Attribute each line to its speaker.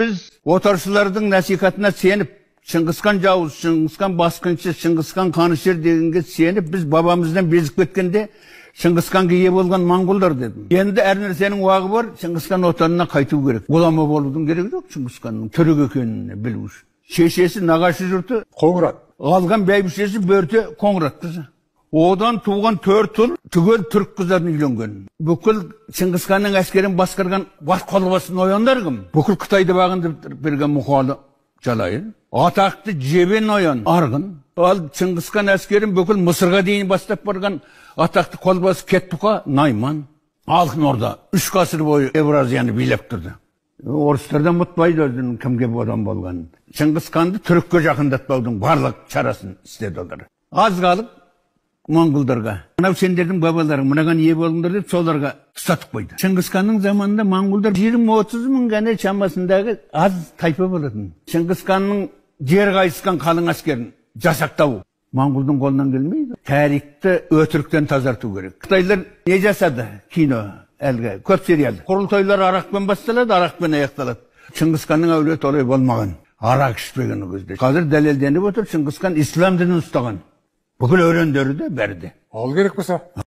Speaker 1: Biz otarşılarдің насихатына сеніп, Шыңғысхан жауыз, Шыңғысхан басқыншы, Шыңғысхан қанышер дегенге сеніп, біз бабамыздан безіп кеткенде Шыңғысханға ие болған моңғолдар дедім. Енді әр нәрсенің уақы бар, Шыңғысхан отанына қайту керек. Ғұлама болудың керегі жоқ Шыңғысханның түрік екенін білу үшін. Шешесі нағашы жұрты
Speaker 2: Қоңырат.
Speaker 1: Алған бәйбішесі бөрте Қоңырат қызы. Одан туған 4 ұл түгел түрік қыздарын үйленген. Бүкіл Шыңғысханның әскерін басқарған бас қолбасын ояндар кім? Бүкіл Қытайды бағындырып берген Мұқалы Жалайыр. Атақты Жебен оян Арғын. Ал Шыңғысхан әскерін бүкіл Мысырға дейін бастап барған атақты қолбасы Кеттұқа Найман. Алтын Орда 3 ғасыр бойы Евразияны билеп тұрды. Орыстардан ұмытпайды өзінің кімге бодан болғанын. Шыңғысханды түрікке жақындатпаудың барлық шарасын істеді олар. Аз қалып моңғолдарға, мынау сендердің бабаларың, мынаған ие болыңдар деп соларға ұстатып қойды. Шыңғысханның заманында моңғолдар 20-30 мың ғана шамасындағы аз тайпа болатын. Шыңғысханның жер қайысқан қалың әскерін жасақтау моңғолдың қолынан келмейді. Тарихты өтіріктен тазарту керек. Қытайлар не жасады? Кино, әлгі көп сериал. Құрылтойлар арақпен басталады, арақпен аяқталады. Шыңғысханның әулеті олай болмаған. Арақ ішпеген о кезде. Қазір дәлелденіп отыр, Шыңғысхан ислам дінін ұстаған. Бүкіл өрендері де бәрі де.
Speaker 2: Ал керек болса.